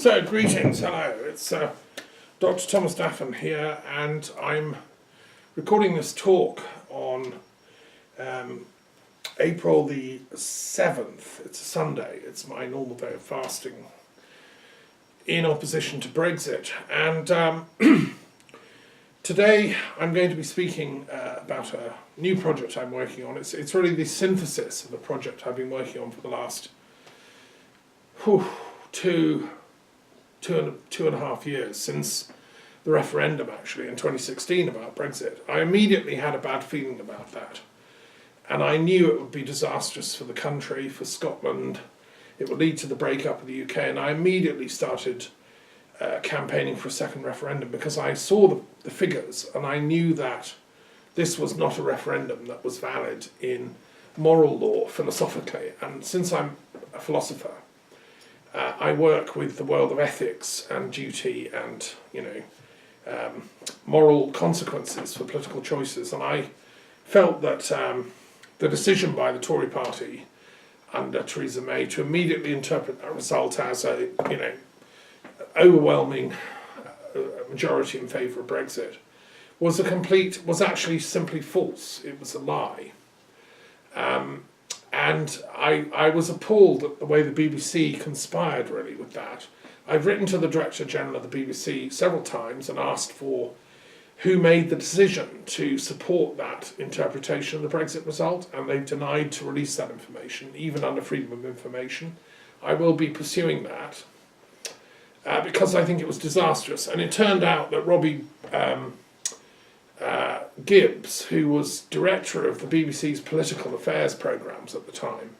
So, greetings, hello, it's Dr. Thomas Daffin here, and I'm recording this talk on April the 7th. It's a Sunday, it's my normal day of fasting in opposition to Brexit. And today I'm going to be speaking about a new project I'm working on. It's really the synthesis of a project I've been working on for the last two and a half years, since the referendum actually in 2016 about Brexit. I immediately had a bad feeling about that, and I knew it would be disastrous for the country, for Scotland. It would lead to the breakup of the UK, and I immediately started campaigning for a second referendum because I saw the figures and I knew that this was not a referendum that was valid in moral law philosophically. And since I'm a philosopher, I work with the world of ethics and duty and, moral consequences for political choices. And I felt that the decision by the Tory party under Theresa May to immediately interpret that result as a, overwhelming majority in favour of Brexit was actually simply false. It was a lie. And I was appalled at the way the BBC conspired really with that. I've written to the Director General of the BBC several times and asked for who made the decision to support that interpretation of the Brexit result, and they've denied to release that information, even under freedom of information. I will be pursuing that because I think it was disastrous. And it turned out that Robbie Gibbs, who was director of the BBC's political affairs programmes at the time,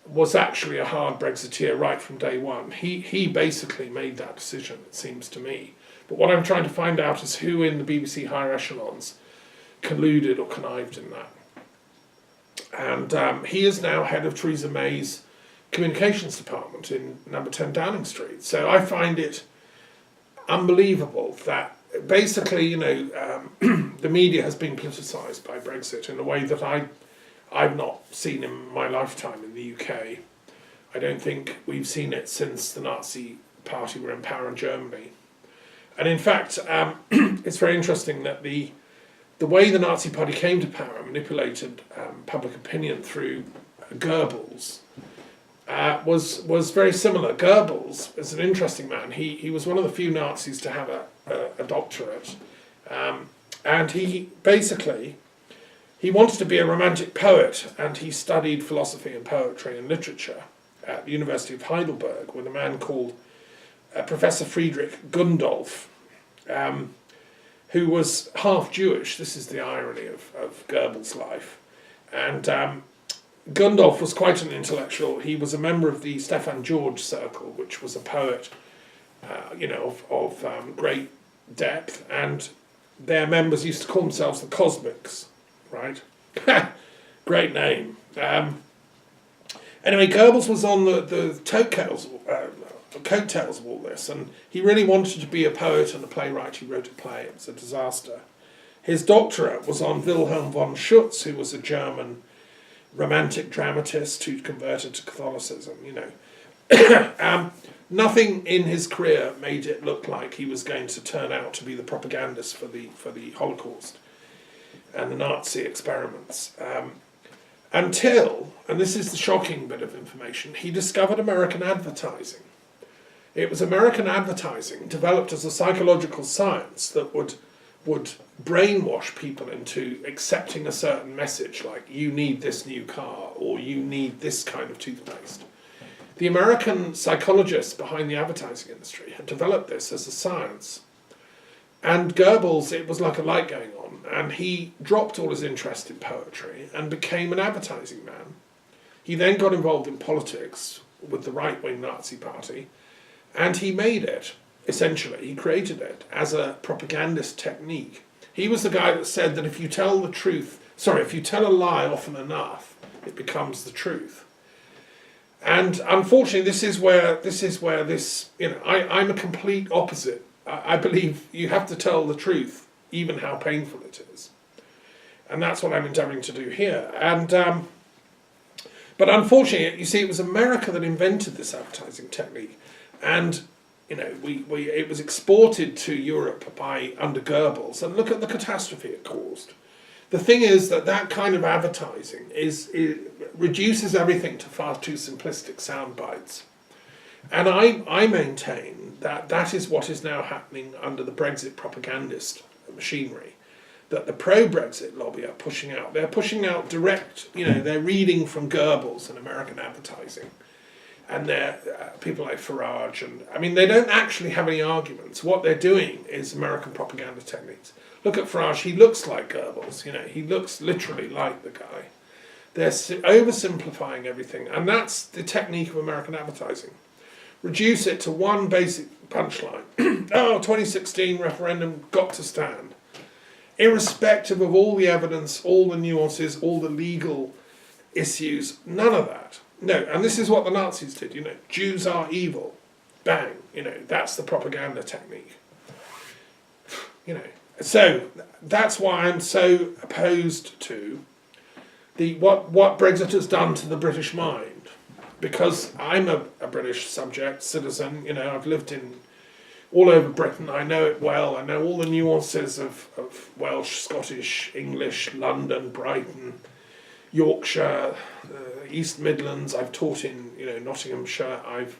was actually a hard Brexiteer right from day one. He basically made that decision, it seems to me. But what I'm trying to find out is who in the BBC higher echelons colluded or connived in that. And he is now head of Theresa May's communications department in number 10 Downing Street. So I find it unbelievable that basically, the media has been politicised by Brexit in a way that I've not seen in my lifetime in the UK. I don't think we've seen it since the Nazi Party were in power in Germany. And in fact, it's very interesting that the way the Nazi Party came to power and manipulated public opinion through Goebbels was very similar. Goebbels is an interesting man. He was one of the few Nazis to have a doctorate, and he wanted to be a romantic poet, and he studied philosophy and poetry and literature at the University of Heidelberg with a man called Professor Friedrich Gundolf, who was half Jewish. This is the irony of Goebbels' life. And Gundolf was quite an intellectual. He was a member of the Stefan George Circle, which was a poet, of great depth, and their members used to call themselves the Cosmics, right? Great name. Anyway, Goebbels was on the coattails of all this, and he really wanted to be a poet and a playwright. He wrote a play. It was a disaster. His doctorate was on Wilhelm von Schutz, who was a German romantic dramatist who converted to Catholicism, Nothing in his career made it look like he was going to turn out to be the propagandist for the Holocaust and the Nazi experiments. Until, and this is the shocking bit of information, he discovered American advertising. It was American advertising developed as a psychological science that would brainwash people into accepting a certain message, like you need this new car or you need this kind of toothpaste. The American psychologists behind the advertising industry had developed this as a science. And Goebbels, it was like a light going on, and he dropped all his interest in poetry and became an advertising man. He then got involved in politics with the right-wing Nazi party, and he made it, essentially, he created it as a propagandist technique. He was the guy that said that if you tell a lie often enough, it becomes the truth. And unfortunately, this is where I'm a complete opposite. I believe you have to tell the truth, even how painful it is. And that's what I'm endeavouring to do here. And but unfortunately, you see, it was America that invented this advertising technique. And it was exported to Europe under Goebbels, and look at the catastrophe it caused. The thing is that kind of advertising it reduces everything to far too simplistic sound bites. And I maintain that is what is now happening under the Brexit propagandist machinery, that the pro-Brexit lobby are pushing out. They're pushing out direct, they're reading from Goebbels in American advertising. And they're people like Farage, and I mean, they don't actually have any arguments. What they're doing is American propaganda techniques. Look at Farage, he looks like Goebbels, he looks literally like the guy. They're oversimplifying everything, and that's the technique of American advertising. Reduce it to one basic punchline. 2016 referendum got to stand. Irrespective of all the evidence, all the nuances, all the legal issues, none of that. No, and this is what the Nazis did, Jews are evil. Bang, that's the propaganda technique. So that's why I'm so opposed to what Brexit has done to the British mind. Because I'm a British subject, citizen, I've lived all over Britain, I know it well, I know all the nuances of Welsh, Scottish, English, London, Brighton, Yorkshire, East Midlands. I've taught in Nottinghamshire. I've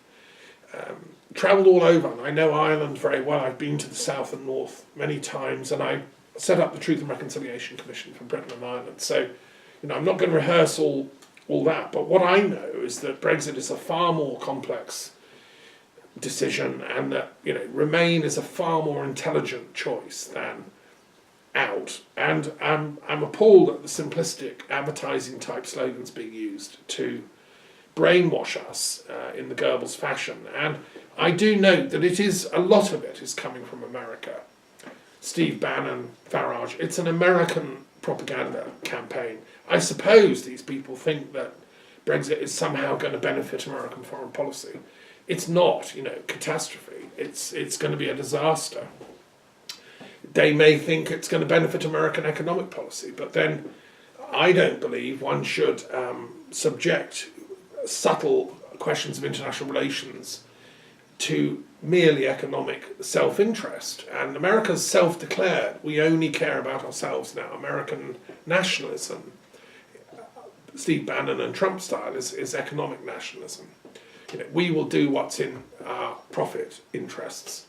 travelled all over, and I know Ireland very well. I've been to the south and north many times, and I set up the Truth and Reconciliation Commission for Britain and Ireland. So, I'm not going to rehearse all that, but what I know is that Brexit is a far more complex decision, and that Remain is a far more intelligent choice than out, and I'm appalled at the simplistic advertising type slogans being used to brainwash us in the Goebbels fashion. And I do note that a lot of it is coming from America. Steve Bannon, Farage, it's an American propaganda campaign. I suppose these people think that Brexit is somehow going to benefit American foreign policy. It's not, catastrophe. It's going to be a disaster. They may think it's going to benefit American economic policy, but then I don't believe one should subject subtle questions of international relations to merely economic self-interest. And America's self-declared, we only care about ourselves now. American nationalism, Steve Bannon and Trump style, is economic nationalism. We will do what's in our profit interests.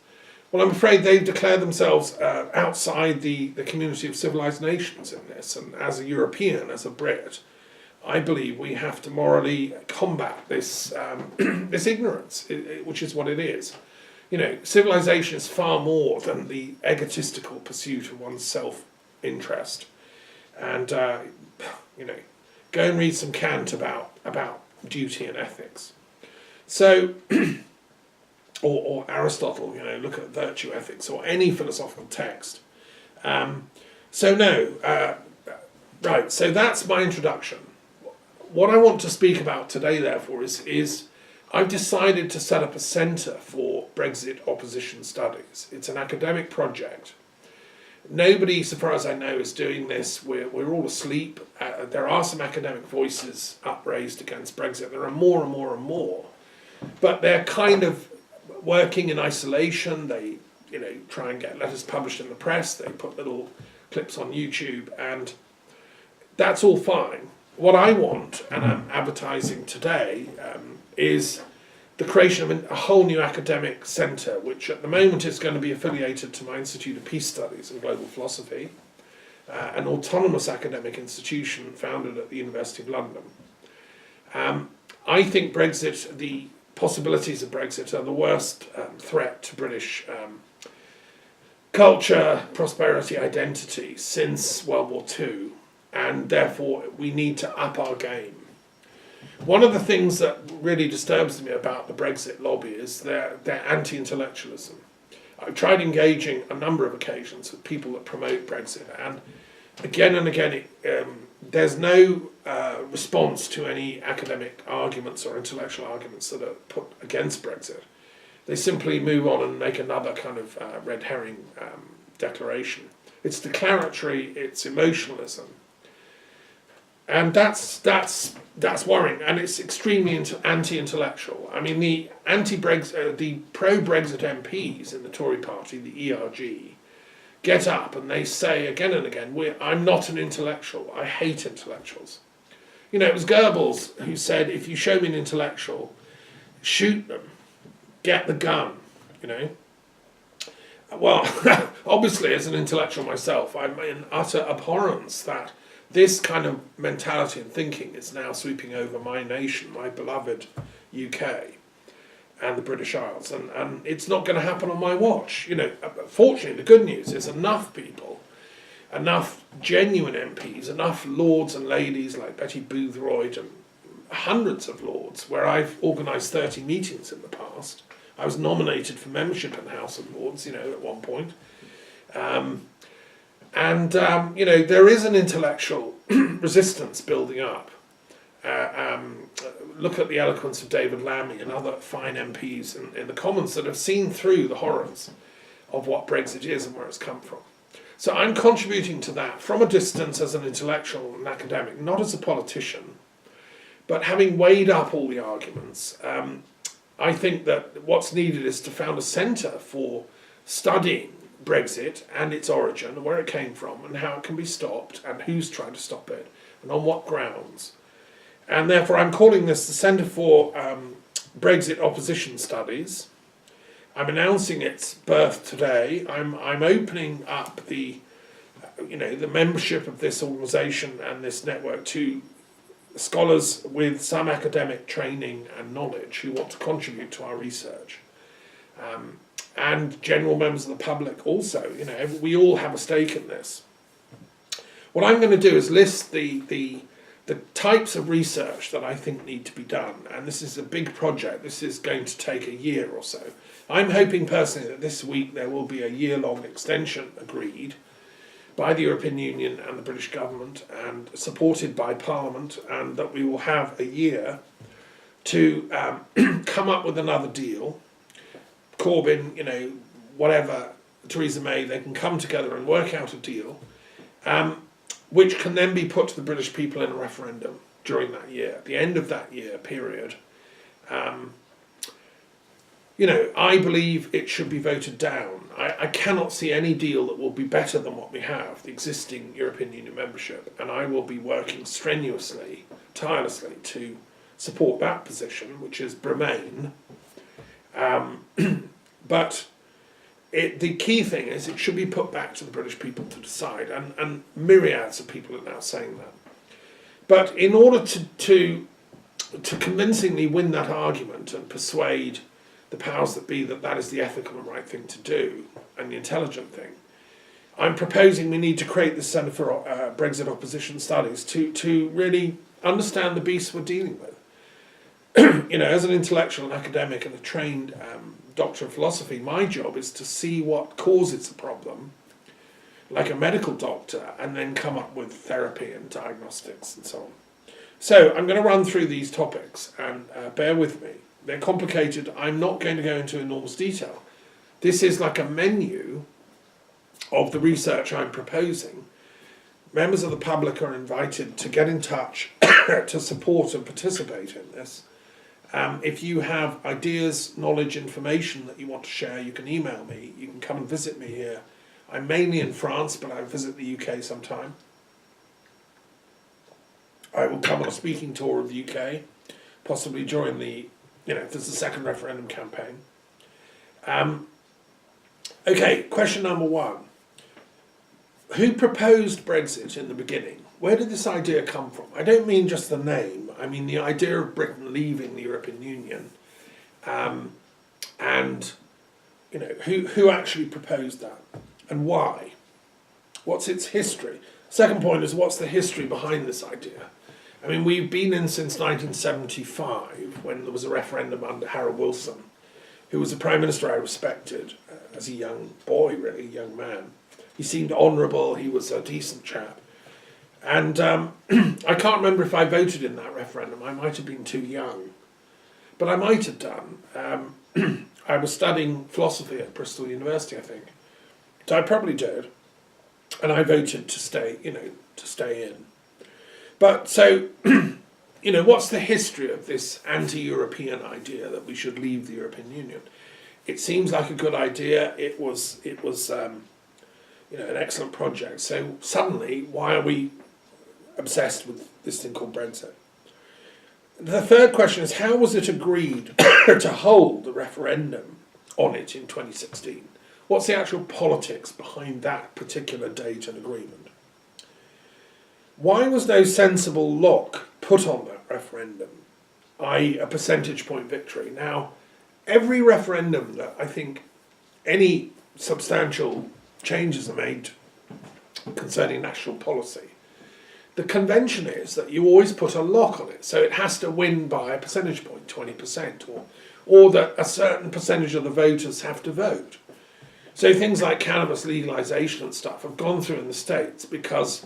Well, I'm afraid they've declared themselves outside the community of civilized nations in this, and as a European, as a Brit, I believe we have to morally combat this this ignorance, which is what it is. Civilization is far more than the egotistical pursuit of one's self-interest. And go and read some Kant about duty and ethics. So. Or Aristotle, look at virtue ethics, or any philosophical text. So that's my introduction. What I want to speak about today, therefore, is I've decided to set up a centre for Brexit opposition studies. It's an academic project. Nobody, so far as I know, is doing this. We're all asleep. There are some academic voices upraised against Brexit. There are more and more and more. But they're kind of working in isolation. They try and get letters published in the press. They put little clips on YouTube, and that's all fine. What I want, and I'm advertising today, is the creation of a whole new academic centre, which at the moment is going to be affiliated to my Institute of Peace Studies and Global Philosophy, an autonomous academic institution founded at the University of London. I think Brexit, the possibilities of Brexit, are the worst threat to British culture, prosperity, identity since World War II, and therefore we need to up our game. One of the things that really disturbs me about the Brexit lobby is their anti-intellectualism. I've tried engaging a number of occasions with people that promote Brexit, and again, there's no response to any academic arguments or intellectual arguments that are put against Brexit. They simply move on and make another kind of red herring declaration. It's declaratory, it's emotionalism. And that's worrying, and it's extremely anti-intellectual. I mean, the the pro-Brexit MPs in the Tory party, the ERG, get up and they say again and again, I'm not an intellectual. I hate intellectuals. You know, it was Goebbels who said, if you show me an intellectual, shoot them, get the gun, you know. Well, obviously, as an intellectual myself, I'm in utter abhorrence that this kind of mentality and thinking is now sweeping over my nation, my beloved UK and the British Isles, and it's not going to happen on my watch. You know, fortunately, the good news is enough people, enough genuine MPs, enough lords and ladies like Betty Boothroyd and hundreds of lords, where I've organised 30 meetings in the past. I was nominated for membership in the House of Lords, you know, at one point. You know, there is an intellectual resistance building up. Look at the eloquence of David Lammy and other fine MPs in the Commons that have seen through the horrors of what Brexit is and where it's come from. So I'm contributing to that from a distance as an intellectual and academic, not as a politician, but having weighed up all the arguments. I think that what's needed is to found a centre for studying Brexit and its origin, and where it came from, and how it can be stopped, and who's trying to stop it, and on what grounds. And therefore I'm calling this the Centre for Brexit Opposition Studies. I'm announcing its birth today. I'm opening up the membership of this organisation and this network to scholars with some academic training and knowledge who want to contribute to our research. And general members of the public also. You know, we all have a stake in this. What I'm going to do is list the types of research that I think need to be done, and this is a big project. This is going to take a year or so. I'm hoping personally that this week there will be a year-long extension agreed by the European Union and the British government and supported by Parliament, and that we will have a year to come up with another deal. Corbyn, you know, whatever, Theresa May, they can come together and work out a deal, which can then be put to the British people in a referendum during that year, at the end of that year period. You know, I believe it should be voted down. I cannot see any deal that will be better than what we have, the existing European Union membership, and I will be working strenuously, tirelessly to support that position, which is Bremain. But the key thing is it should be put back to the British people to decide, and myriads of people are now saying that. But in order to convincingly win that argument and persuade the powers that be that that is the ethical and right thing to do, and the intelligent thing, I'm proposing we need to create the Centre for Brexit Opposition Studies to really understand the beast we're dealing with. You know, as an intellectual and academic and a trained doctor of philosophy, my job is to see what causes a problem, like a medical doctor, and then come up with therapy and diagnostics and so on. So I'm going to run through these topics, and bear with me. They're complicated. I'm not going to go into enormous detail. This is like a menu of the research I'm proposing. Members of the public are invited to get in touch to support and participate in this. If you have ideas, knowledge, information that you want to share, you can email me. You can come and visit me here. I'm mainly in France, but I visit the UK sometime. I will come on a speaking tour of the UK, possibly during the, if there's a second referendum campaign. Okay, question number one. Who proposed Brexit in the beginning? Where did this idea come from? I don't mean just the name. I mean the idea of Britain leaving the European Union. And, who actually proposed that? And why? What's its history? Second point is, what's the history behind this idea? I mean, we've been in since 1975, when there was a referendum under Harold Wilson, who was a Prime Minister I respected as a young boy, really, a young man. He seemed honourable, he was a decent chap. And I can't remember if I voted in that referendum. I might have been too young. But I might have done. I was studying philosophy at Bristol University, I think. So I probably did. And I voted to stay, to stay in. But so, what's the history of this anti-European idea that we should leave the European Union? It seems like a good idea. It was an excellent project. So suddenly, why are we obsessed with this thing called Brexit? The third question is, how was it agreed to hold the referendum on it in 2016? What's the actual politics behind that particular date and agreement? Why was no sensible lock put on that referendum, i.e. a percentage point victory? Now, every referendum that I think any substantial changes are made concerning national policy, the convention is that you always put a lock on it. So it has to win by a percentage point, 20%, or that a certain percentage of the voters have to vote. So things like cannabis legalization and stuff have gone through in the States because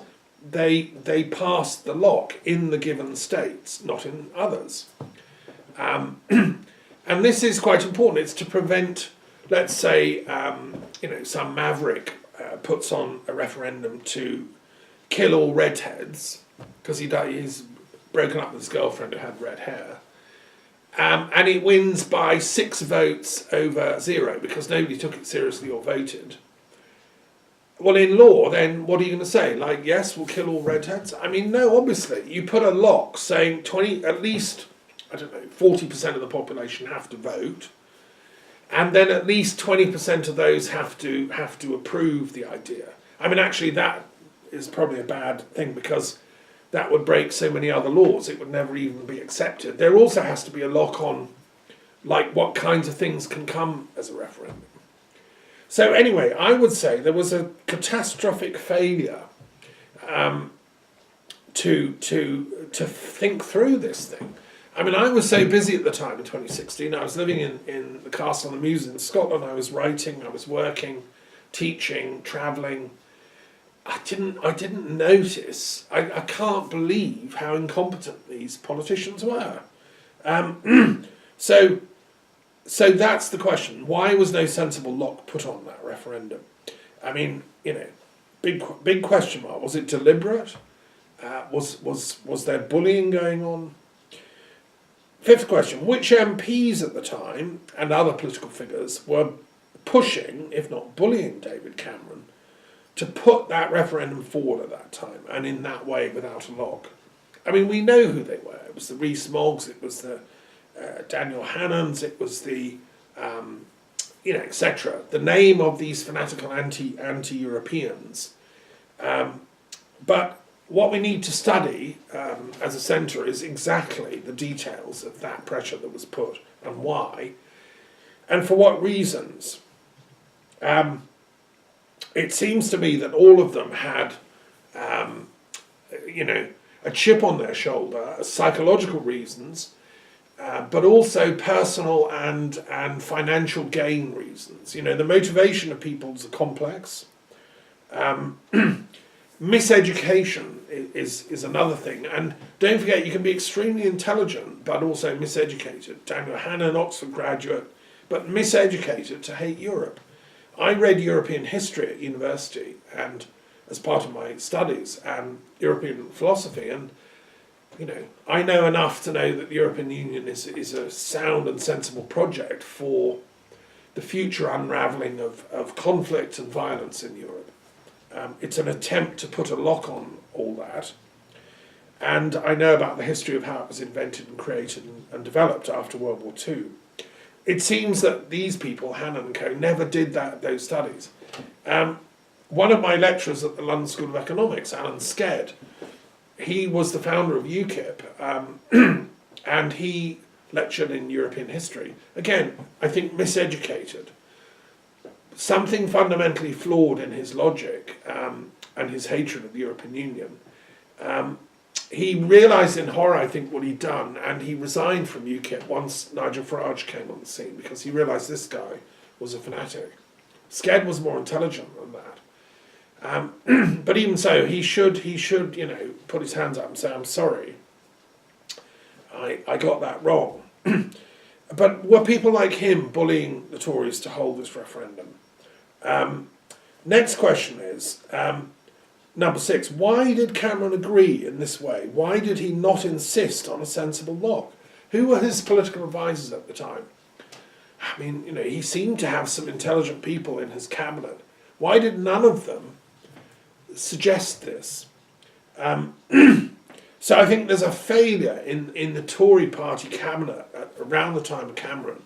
they passed the lock in the given states, not in others. And this is quite important. It's to prevent, let's say, some maverick puts on a referendum to kill all redheads because he's broken up with his girlfriend who had red hair. And he wins by 6 votes over 0 because nobody took it seriously or voted. Well, in law, then what are you going to say? Like, yes, we'll kill all redheads? I mean, no, obviously. You put a lock saying at least, 40% of the population have to vote. And then at least 20% of those have to approve the idea. I mean, actually, that is probably a bad thing because that would break so many other laws. It would never even be accepted. There also has to be a lock on, like, what kinds of things can come as a referendum. So anyway, I would say there was a catastrophic failure to think through this thing. I mean, I was so busy at the time in 2016. I was living in the Castle on the Mews in Scotland. I was writing, I was working, teaching, travelling. I didn't notice. I can't believe how incompetent these politicians were. So that's the question. Why was no sensible lock put on that referendum? I mean, big question mark. Was it deliberate? Was there bullying going on? Fifth question, which MPs at the time and other political figures were pushing, if not bullying, David Cameron to put that referendum forward at that time and in that way without a lock? I mean, we know who they were. It was the Rees-Moggs, it was the Daniel Hannans, it was the, etc. The name of these fanatical anti-Europeans. But what we need to study as a centre is exactly the details of that pressure that was put and why, and for what reasons. It seems to me that all of them had, a chip on their shoulder, psychological reasons, but also personal and financial gain reasons. The motivation of people is complex. Miseducation is another thing. And don't forget, you can be extremely intelligent, but also miseducated. Daniel Hannan, Oxford graduate, but miseducated to hate Europe. I read European history at university and as part of my studies and European philosophy, and I know enough to know that the European Union is a sound and sensible project for the future unravelling of conflict and violence in Europe. It's an attempt to put a lock on all that, and I know about the history of how it was invented and created and developed after World War II. It seems that these people, Hannan and co, never did those studies. One of my lecturers at the London School of Economics, Alan Sked, he was the founder of UKIP, and he lectured in European history. Again, I think miseducated. Something fundamentally flawed in his logic and his hatred of the European Union. He realised in horror, I think, what he'd done, and he resigned from UKIP once Nigel Farage came on the scene because he realised this guy was a fanatic. Sked was more intelligent than that. But even so, he should put his hands up and say, I'm sorry, I got that wrong. But were people like him bullying the Tories to hold this referendum? Next question is, Number 6, why did Cameron agree in this way? Why did he not insist on a sensible lock? Who were his political advisors at the time? I mean, he seemed to have some intelligent people in his cabinet. Why did none of them suggest this? So I think there's a failure in the Tory party cabinet around the time of Cameron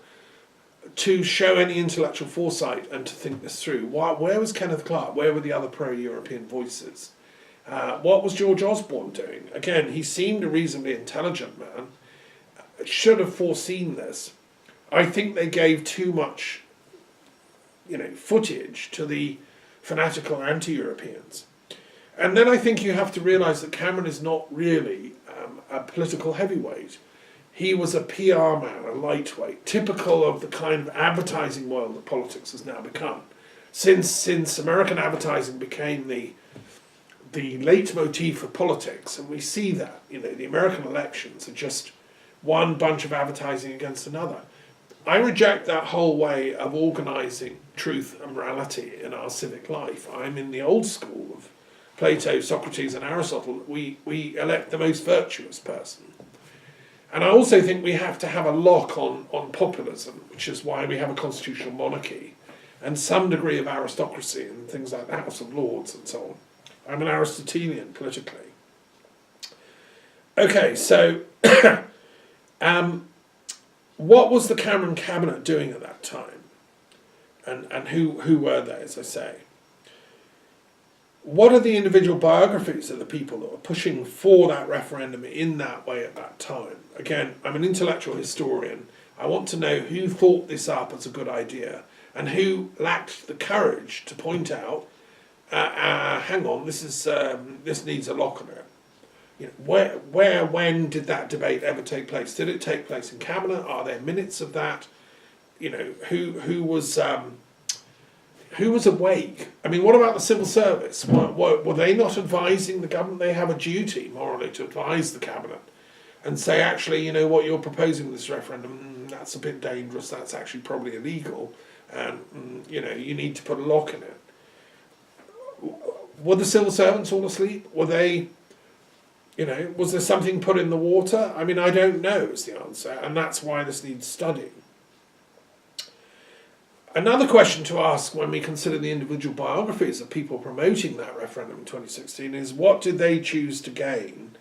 to show any intellectual foresight and to think this through. Where was Kenneth Clarke? Where were the other pro-European voices? What was George Osborne doing? Again, he seemed a reasonably intelligent man. Should have foreseen this. I think they gave too much, footage to the fanatical anti-Europeans. And then I think you have to realise that Cameron is not really a political heavyweight. He was a PR man, a lightweight, typical of the kind of advertising world that politics has now become. Since American advertising became the leitmotif for politics, and we see that, the American elections are just one bunch of advertising against another. I reject that whole way of organising truth and morality in our civic life. I'm in the old school of Plato, Socrates and Aristotle. We elect the most virtuous person. And I also think we have to have a lock on populism, which is why we have a constitutional monarchy and some degree of aristocracy and things like the House of Lords and so on. I'm an Aristotelian politically. Okay, so what was the Cameron cabinet doing at that time? And who were they, as I say? What are the individual biographies of the people that were pushing for that referendum in that way at that time? Again, I'm an intellectual historian. I want to know who thought this up as a good idea and who lacked the courage to point out, hang on, this needs a lock on it. When did that debate ever take place? Did it take place in cabinet? Are there minutes of that? Who was awake? I mean, what about the civil service? Were they not advising the government? They have a duty, morally, to advise the cabinet and say, actually, what you're proposing with this referendum, that's a bit dangerous, that's actually probably illegal, and, you need to put a lock in it. Were the civil servants all asleep? Were they, was there something put in the water? I mean, I don't know is the answer, and that's why this needs studying. Another question to ask when we consider the individual biographies of people promoting that referendum in 2016 is, what did they choose to gain?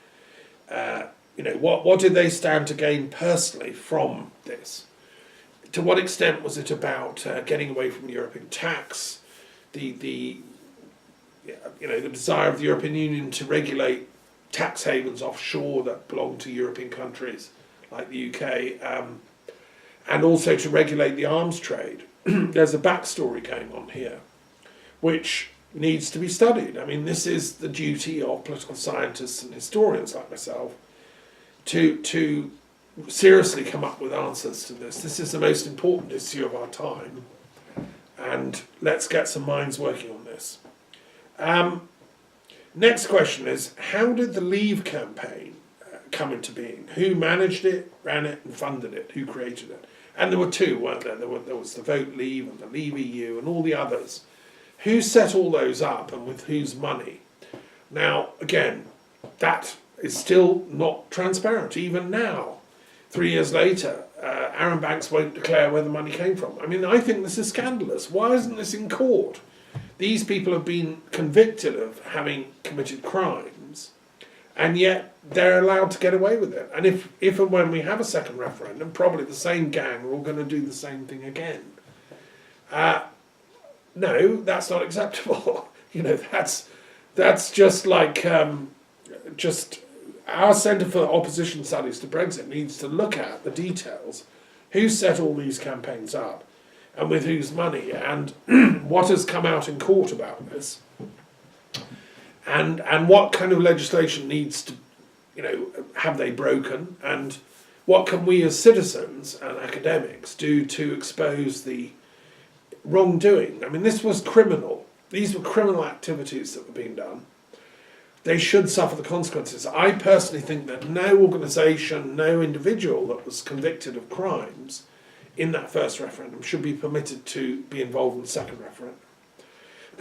What did they stand to gain personally from this? To what extent was it about getting away from the European tax, the desire of the European Union to regulate tax havens offshore that belong to European countries like the UK, and also to regulate the arms trade? There's a backstory going on here, which needs to be studied. I mean, this is the duty of political scientists and historians like myself to seriously come up with answers to this. This is the most important issue of our time, and let's get some minds working on this. Next question is, how did the Leave campaign come into being? Who managed it, ran it, and funded it? Who created it? And there were two, weren't there? There was the Vote Leave and the Leave EU and all the others. Who set all those up and with whose money? Now, again, that is still not transparent, even now. 3 years later, Arron Banks won't declare where the money came from. I mean, I think this is scandalous. Why isn't this in court? These people have been convicted of having committed crimes, and yet they're allowed to get away with it. And if and when we have a second referendum, probably the same gang are all going to do the same thing again. No, that's not acceptable. That's just like just our Centre for Opposition Studies to Brexit needs to look at the details. Who set all these campaigns up, and with whose money, and what has come out in court about this, and what kind of legislation needs to, have they broken, and what can we as citizens and academics do to expose the wrongdoing? I mean, this was criminal. These were criminal activities that were being done. They should suffer the consequences. I personally think that no organisation, no individual that was convicted of crimes in that first referendum should be permitted to be involved in the second referendum.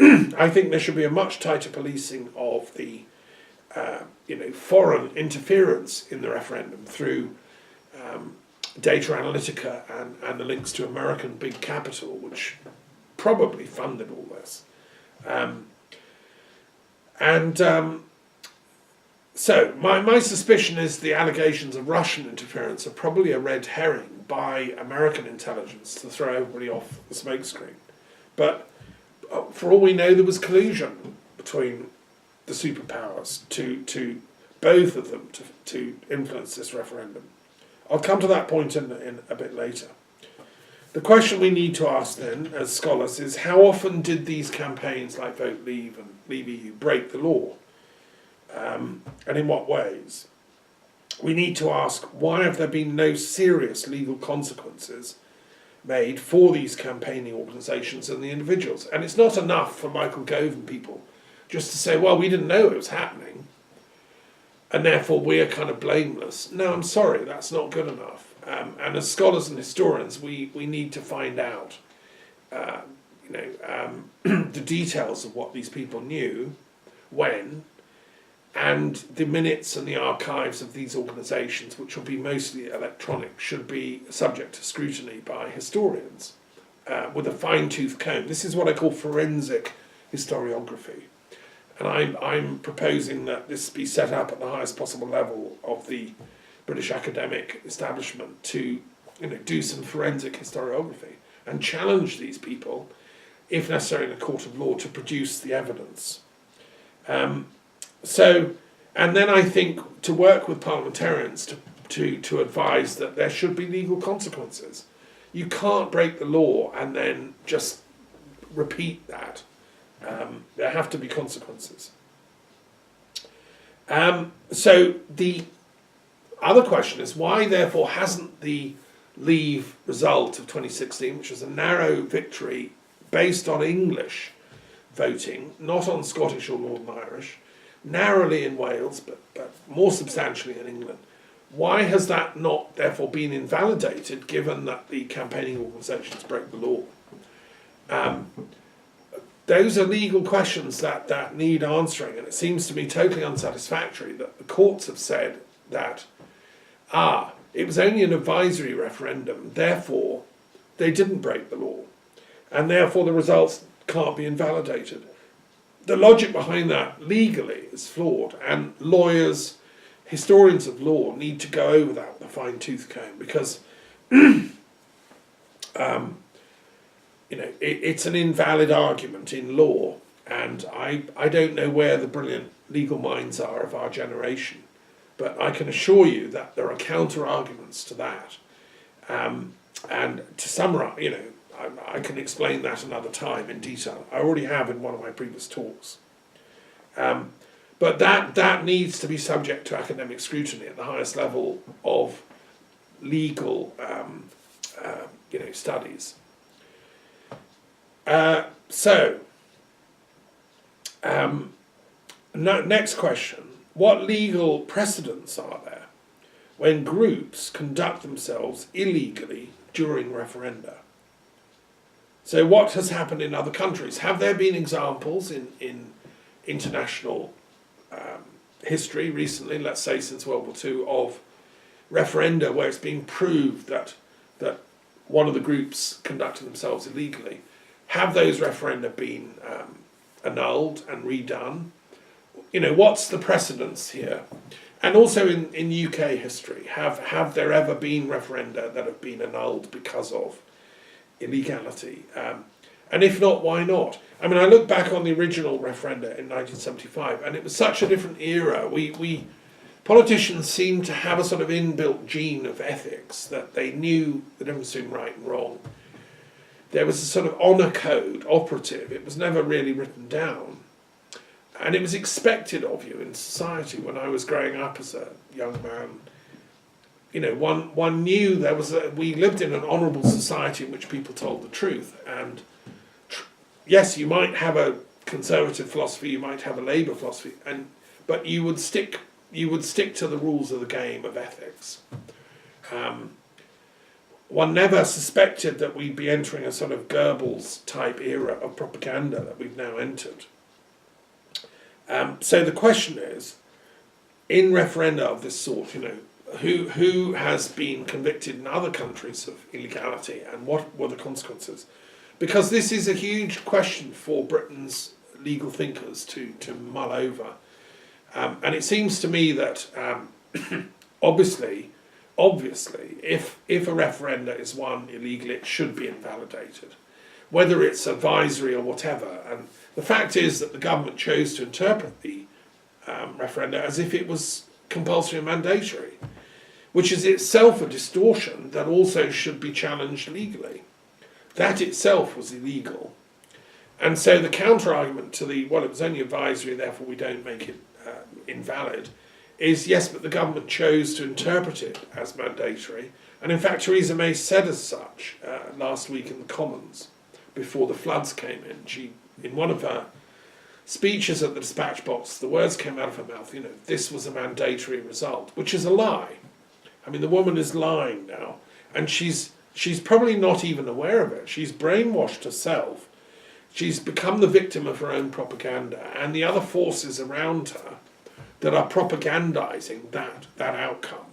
I think there should be a much tighter policing of the foreign interference in the referendum through data analytica and the links to American big capital, which probably funded all this. So my suspicion is the allegations of Russian interference are probably a red herring by American intelligence to throw everybody off the smokescreen. But for all we know, there was collusion between the superpowers to both of them to influence this referendum. I'll come to that point in a bit later. The question we need to ask then, as scholars, is how often did these campaigns like Vote Leave and Leave EU break the law? And in what ways? We need to ask, why have there been no serious legal consequences made for these campaigning organisations and the individuals? And it's not enough for Michael Gove and people just to say, well, we didn't know it was happening, and therefore we're kind of blameless. No, I'm sorry, that's not good enough. And as scholars and historians, we need to find out the details of what these people knew, when, and the minutes and the archives of these organisations, which will be mostly electronic, should be subject to scrutiny by historians with a fine-tooth comb. This is what I call forensic historiography. And I'm proposing that this be set up at the highest possible level of the British academic establishment to do some forensic historiography and challenge these people, if necessary in a court of law, to produce the evidence. And then I think to work with parliamentarians to advise that there should be legal consequences. You can't break the law and then just repeat that. There have to be consequences. So the other question is, why therefore hasn't the Leave result of 2016, which was a narrow victory based on English voting, not on Scottish or Northern Irish, narrowly in Wales, but more substantially in England, why has that not therefore been invalidated, given that the campaigning organisations break the law? Those are legal questions that need answering, and it seems to me totally unsatisfactory that the courts have said that, it was only an advisory referendum, therefore they didn't break the law, and therefore the results can't be invalidated. The logic behind that legally is flawed, and lawyers, historians of law, need to go over that with a fine-tooth comb, because it's an invalid argument in law, and I don't know where the brilliant legal minds are of our generation, but I can assure you that there are counter-arguments to that. And to summarise, I can explain that another time in detail. I already have in one of my previous talks. But that needs to be subject to academic scrutiny at the highest level of legal studies. Next question. What legal precedents are there when groups conduct themselves illegally during referenda? So what has happened in other countries? Have there been examples in international history recently, let's say since World War II, of referenda where it's been proved that one of the groups conducted themselves illegally? Have those referenda been annulled and redone? What's the precedence here? And also in UK history, have there ever been referenda that have been annulled because of illegality? And if not, why not? I mean, I look back on the original referenda in 1975, and it was such a different era. We politicians seemed to have a sort of inbuilt gene of ethics, that they knew the difference between right and wrong. There was a sort of honour code operative. It was never really written down. And it was expected of you in society. When I was growing up as a young man, one knew we lived in an honourable society in which people told the truth. And yes, you might have a conservative philosophy, you might have a Labour philosophy, but you would stick to the rules of the game of ethics. one never suspected that we'd be entering a sort of Goebbels type era of propaganda that we've now entered. So the question is, in referenda of this sort, who has been convicted in other countries of illegality, and what were the consequences? Because this is a huge question for Britain's legal thinkers to mull over. And it seems to me that obviously, if a referenda is won illegally, it should be invalidated, whether it's advisory or whatever. And the fact is that the government chose to interpret the referenda as if it was compulsory and mandatory, which is itself a distortion that also should be challenged legally. That itself was illegal. And so the counter-argument to it was only advisory, therefore we don't make it invalid, is yes, but the government chose to interpret it as mandatory. And in fact, Theresa May said as such last week in the Commons, before the floods came in. She, in one of her speeches at the dispatch box, the words came out of her mouth, this was a mandatory result, which is a lie. I mean, the woman is lying now, and she's probably not even aware of it. She's brainwashed herself. She's become the victim of her own propaganda and the other forces around her that are propagandizing that outcome,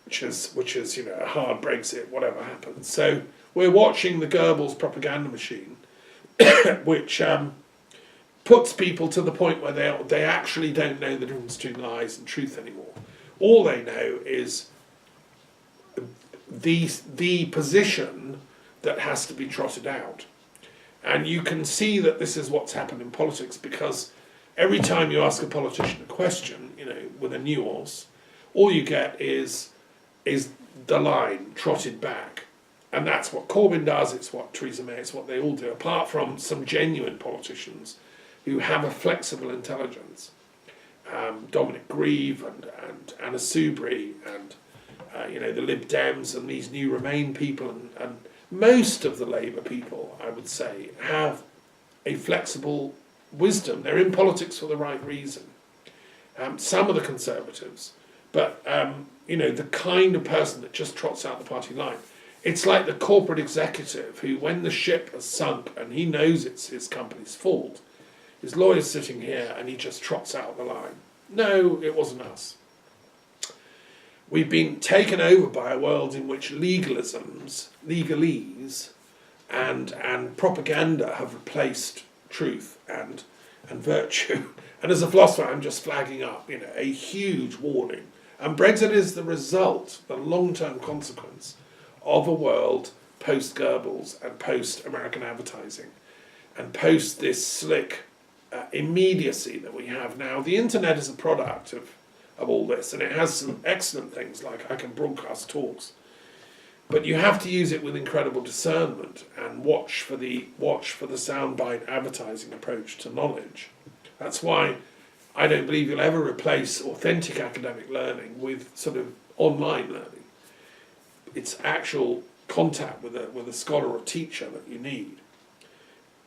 which is a hard Brexit, whatever happens. So we're watching the Goebbels propaganda machine, which puts people to the point where they actually don't know the difference between lies and truth anymore. All they know is the position that has to be trotted out. And you can see that this is what's happened in politics, because every time you ask a politician a question, with a nuance, all you get is the line trotted back. And that's what Corbyn does, it's what Theresa May, it's what they all do, apart from some genuine politicians who have a flexible intelligence. Dominic Grieve and Anna Soubry and the Lib Dems and these new Remain people and most of the Labour people, I would say, have a flexible wisdom. They're in politics for the right reason. Some of the Conservatives, but the kind of person that just trots out the party line. It's like the corporate executive who, when the ship has sunk and he knows it's his company's fault, his lawyer's sitting here and he just trots out the line. No, it wasn't us. We've been taken over by a world in which legalese, and propaganda have replaced truth and virtue. And as a philosopher, I'm just flagging up, a huge warning. And Brexit is the result, the long-term consequence of a world post-Goebbels and post-American advertising and post this slick immediacy that we have now. The internet is a product of all this, and it has some excellent things, like I can broadcast talks, but you have to use it with incredible discernment and watch for the soundbite advertising approach to knowledge. That's why I don't believe you'll ever replace authentic academic learning with sort of online learning. It's actual contact with a scholar or teacher that you need.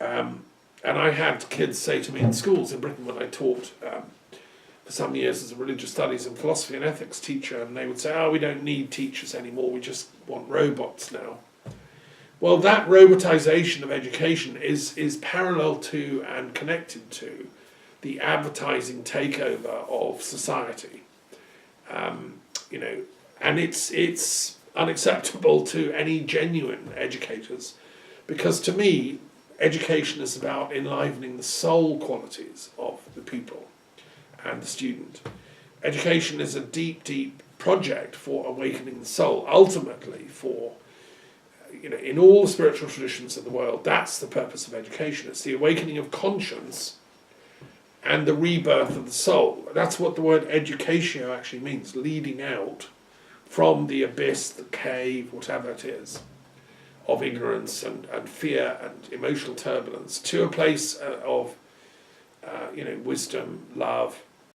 And I had kids say to me in schools in Britain when I taught for some years as a religious studies and philosophy and ethics teacher, and they would say, we don't need teachers anymore, we just want robots now. Well, that robotization of education is parallel to and connected to the advertising takeover of society. And it's unacceptable to any genuine educators, because to me, education is about enlivening the soul qualities of the pupil and the student. Education is a deep, deep project for awakening the soul, ultimately for, in all the spiritual traditions of the world, that's the purpose of education. It's the awakening of conscience and the rebirth of the soul. That's what the word educatio actually means, leading out from the abyss, the cave, whatever it is, of ignorance and fear and emotional turbulence to a place of wisdom, love,